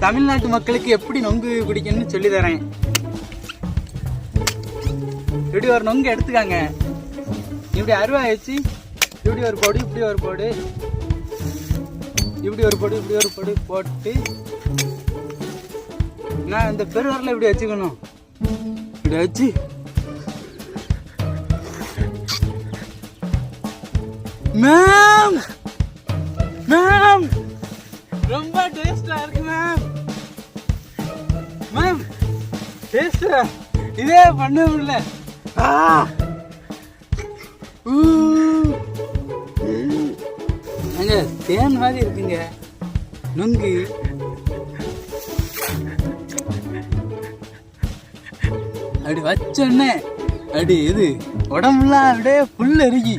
தமிழ்நாட்டு மக்களுக்கு எப்படி நொங்கு குடிக்கணும்னு சொல்லி தரேன். இப்படி ஒரு நொங்கு எடுத்துக்காங்க, இப்படி அருவாய் வச்சு இப்படி ஒரு போடு, இப்படி ஒரு போடு, இப்படி ஒரு போடு, இப்படி ஒரு போடு போட்டு நான் இந்த பெருவரில் இப்படி வச்சுக்கணும். இப்படி வச்சு மேம் மேம் ரொம்ப டேஸ்டா இருக்கு மேம். மேம் டேஸ்டா இதே பண்ண முடியல. அங்க தேன் மாதிரி இருக்குங்க நொங்கு. அப்படி வச்சோன்னே அப்படி இது உடம்புலாம் அப்படியே புல் அருகி.